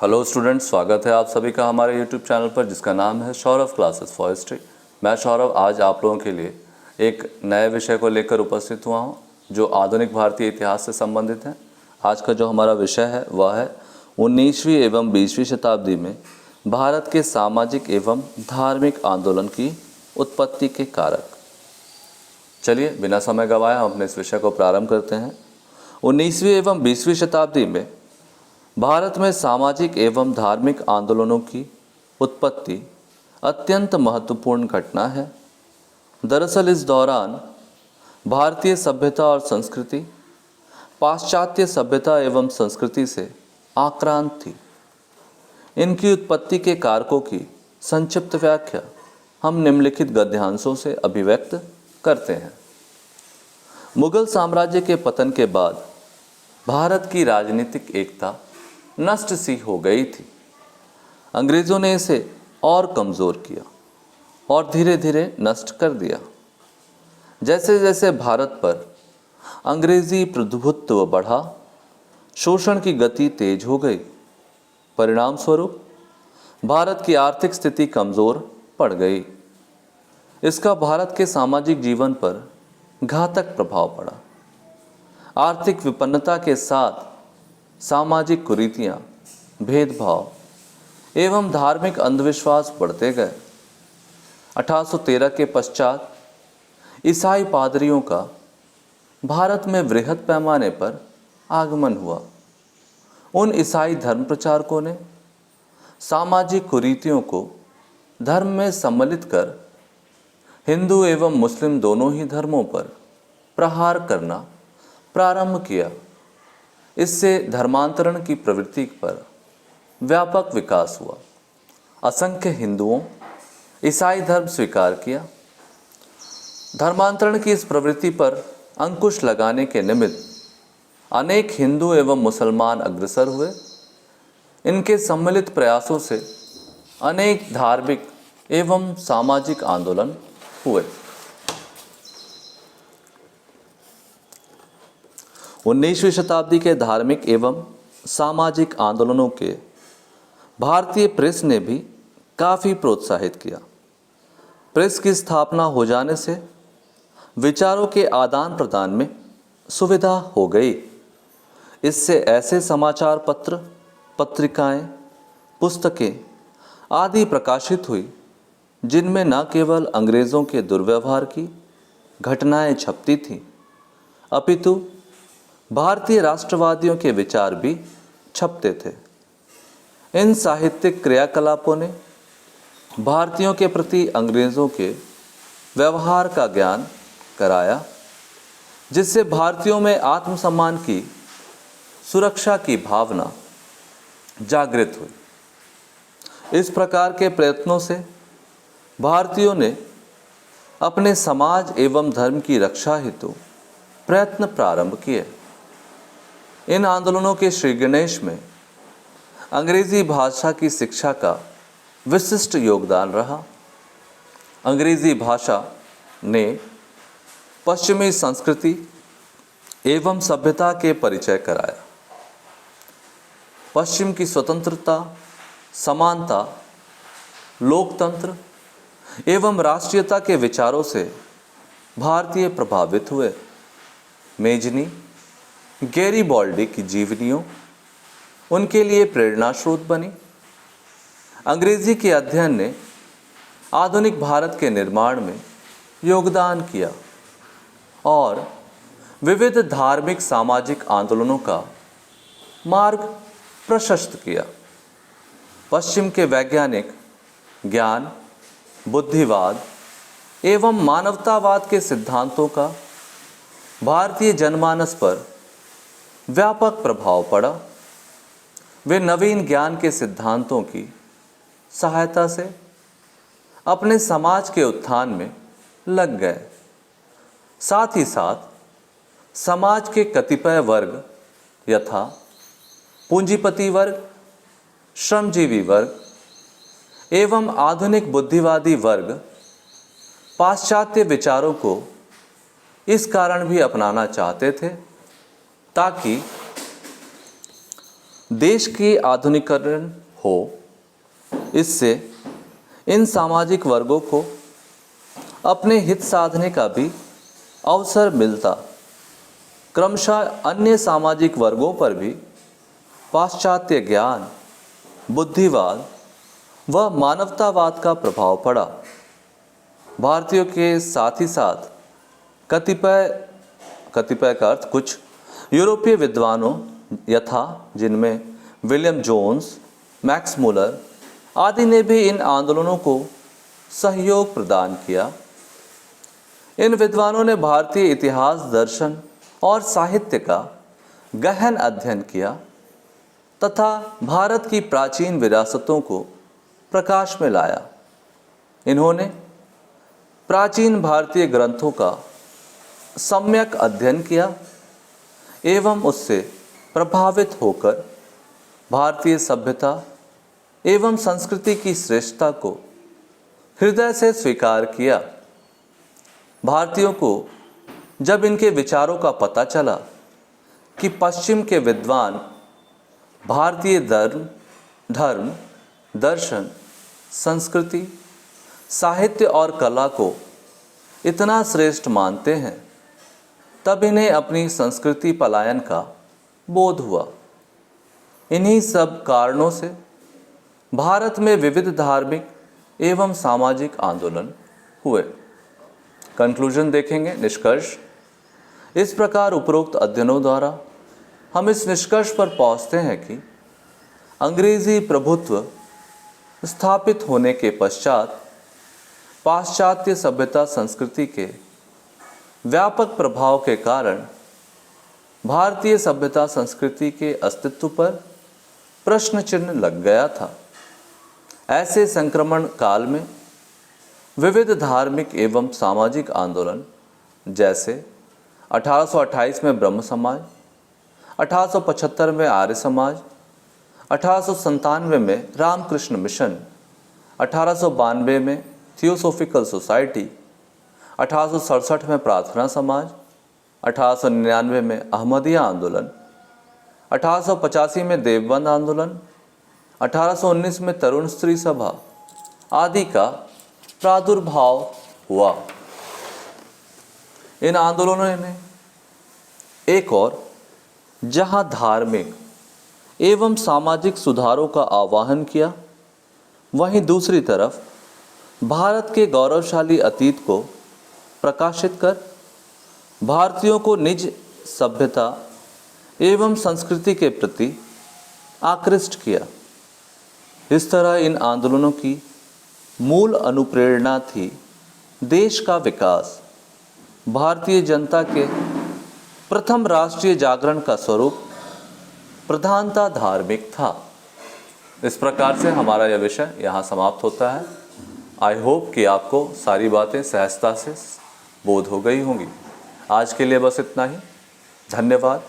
Hello students, स्वागत है आप सभी का हमारे यूट्यूब चैनल पर जिसका नाम है सौरभ क्लासेस फॉर हिस्ट्री। मैं सौरभ आज आप लोगों के लिए एक नए विषय को लेकर उपस्थित हुआ हूँ जो आधुनिक भारतीय इतिहास से संबंधित है। आज का जो हमारा विषय है वह है 19वीं एवं 20वीं शताब्दी में भारत के सामाजिक एवं धार्मिक आंदोलन की उत्पत्ति के कारक। चलिए बिना समय गंवाए हम अपने इस विषय को प्रारंभ करते हैं। 19वीं एवं 20वीं शताब्दी में भारत में सामाजिक एवं धार्मिक आंदोलनों की उत्पत्ति अत्यंत महत्वपूर्ण घटना है। दरअसल इस दौरान भारतीय सभ्यता और संस्कृति पाश्चात्य सभ्यता एवं संस्कृति से आक्रांत थी। इनकी उत्पत्ति के कारकों की संक्षिप्त व्याख्या हम निम्नलिखित गद्यांशों से अभिव्यक्त करते हैं। मुगल साम्राज्य के पतन के बाद भारत की राजनीतिक एकता नष्ट सी हो गई थी। अंग्रेज़ों ने इसे और कमज़ोर किया और धीरे धीरे नष्ट कर दिया। जैसे जैसे भारत पर अंग्रेज़ी प्रभुत्व बढ़ा, शोषण की गति तेज हो गई। परिणाम स्वरूप भारत की आर्थिक स्थिति कमज़ोर पड़ गई। इसका भारत के सामाजिक जीवन पर घातक प्रभाव पड़ा। आर्थिक विपन्नता के साथ सामाजिक कुरीतियाँ, भेदभाव एवं धार्मिक अंधविश्वास बढ़ते गए। 1813 के पश्चात ईसाई पादरियों का भारत में वृहद पैमाने पर आगमन हुआ। उन ईसाई धर्म प्रचारकों ने सामाजिक कुरीतियों को धर्म में सम्मिलित कर हिंदू एवं मुस्लिम दोनों ही धर्मों पर प्रहार करना प्रारंभ किया। इससे धर्मांतरण की प्रवृत्ति पर व्यापक विकास हुआ। असंख्य हिंदुओं ईसाई धर्म स्वीकार किया। धर्मांतरण की इस प्रवृत्ति पर अंकुश लगाने के निमित्त अनेक हिंदू एवं मुसलमान अग्रसर हुए। इनके सम्मिलित प्रयासों से अनेक धार्मिक एवं सामाजिक आंदोलन हुए। 19वीं शताब्दी के धार्मिक एवं सामाजिक आंदोलनों के भारतीय प्रेस ने भी काफ़ी प्रोत्साहित किया। प्रेस की स्थापना हो जाने से विचारों के आदान प्रदान में सुविधा हो गई। इससे ऐसे समाचार पत्र, पत्रिकाएं, पुस्तकें आदि प्रकाशित हुई जिनमें न केवल अंग्रेज़ों के दुर्व्यवहार की घटनाएं छपती थीं, अपितु भारतीय राष्ट्रवादियों के विचार भी छपते थे। इन साहित्यिक क्रियाकलापों ने भारतीयों के प्रति अंग्रेज़ों के व्यवहार का ज्ञान कराया, जिससे भारतीयों में आत्मसम्मान की सुरक्षा की भावना जागृत हुई। इस प्रकार के प्रयत्नों से भारतीयों ने अपने समाज एवं धर्म की रक्षा हेतु प्रयत्न प्रारंभ किए। इन आंदोलनों के श्री गणेश में अंग्रेज़ी भाषा की शिक्षा का विशिष्ट योगदान रहा। अंग्रेज़ी भाषा ने पश्चिमी संस्कृति एवं सभ्यता के परिचय कराया। पश्चिम की स्वतंत्रता, समानता, लोकतंत्र एवं राष्ट्रीयता के विचारों से भारतीय प्रभावित हुए। मेजनी, गैरीबॉल्डी की जीवनियों उनके लिए प्रेरणा स्रोत बनी। अंग्रेजी के अध्ययन ने आधुनिक भारत के निर्माण में योगदान किया और विविध धार्मिक सामाजिक आंदोलनों का मार्ग प्रशस्त किया। पश्चिम के वैज्ञानिक ज्ञान, बुद्धिवाद एवं मानवतावाद के सिद्धांतों का भारतीय जनमानस पर व्यापक प्रभाव पड़ा। वे नवीन ज्ञान के सिद्धांतों की सहायता से अपने समाज के उत्थान में लग गए। साथ ही साथ समाज के कतिपय वर्ग यथा पूंजीपति वर्ग, श्रमजीवी वर्ग एवं आधुनिक बुद्धिवादी वर्ग पाश्चात्य विचारों को इस कारण भी अपनाना चाहते थे ताकि देश की आधुनिकीकरण हो, इससे इन सामाजिक वर्गों को अपने हित साधने का भी अवसर मिलता। क्रमशः अन्य सामाजिक वर्गों पर भी पाश्चात्य ज्ञान, बुद्धिवाद व मानवतावाद का प्रभाव पड़ा। भारतीयों के साथ ही साथ कतिपय का अर्थ कुछ यूरोपीय विद्वानों यथा जिनमें विलियम जोन्स, मैक्स मुलर आदि ने भी इन आंदोलनों को सहयोग प्रदान किया। इन विद्वानों ने भारतीय इतिहास, दर्शन और साहित्य का गहन अध्ययन किया तथा भारत की प्राचीन विरासतों को प्रकाश में लाया। इन्होंने प्राचीन भारतीय ग्रंथों का सम्यक अध्ययन किया एवं उससे प्रभावित होकर भारतीय सभ्यता एवं संस्कृति की श्रेष्ठता को हृदय से स्वीकार किया। भारतीयों को जब इनके विचारों का पता चला कि पश्चिम के विद्वान भारतीय धर्म, दर्शन, संस्कृति, साहित्य और कला को इतना श्रेष्ठ मानते हैं, तब इन्हें अपनी संस्कृति पलायन का बोध हुआ। इन्हीं सब कारणों से भारत में विविध धार्मिक एवं सामाजिक आंदोलन हुए। कंक्लूजन देखेंगे, निष्कर्ष। इस प्रकार उपरोक्त अध्ययनों द्वारा हम इस निष्कर्ष पर पहुंचते हैं कि अंग्रेजी प्रभुत्व स्थापित होने के पश्चात पाश्चात्य सभ्यता संस्कृति के व्यापक प्रभाव के कारण भारतीय सभ्यता संस्कृति के अस्तित्व पर प्रश्न चिन्ह लग गया था। ऐसे संक्रमण काल में विविध धार्मिक एवं सामाजिक आंदोलन जैसे 1828 में ब्रह्म समाज, 1875 में आर्य समाज, 1897 में रामकृष्ण मिशन, 1892 में थियोसॉफिकल सोसाइटी, 1867 में प्रार्थना समाज, 1899 में अहमदिया आंदोलन, 1885 में देवबंद आंदोलन, 1819 में तरुण स्त्री सभा आदि का प्रादुर्भाव हुआ। इन आंदोलनों ने एक और जहां धार्मिक एवं सामाजिक सुधारों का आह्वान किया, वहीं दूसरी तरफ भारत के गौरवशाली अतीत को प्रकाशित कर भारतीयों को निज सभ्यता एवं संस्कृति के प्रति आकृष्ट किया। इस तरह इन आंदोलनों की मूल अनुप्रेरणा थी देश का विकास। भारतीय जनता के प्रथम राष्ट्रीय जागरण का स्वरूप प्रधानता धार्मिक था। इस प्रकार से हमारा यह विषय यहाँ समाप्त होता है। आई होप कि आपको सारी बातें सहजता से बोध हो गई होंगी। आज के लिए बस इतना ही। धन्यवाद।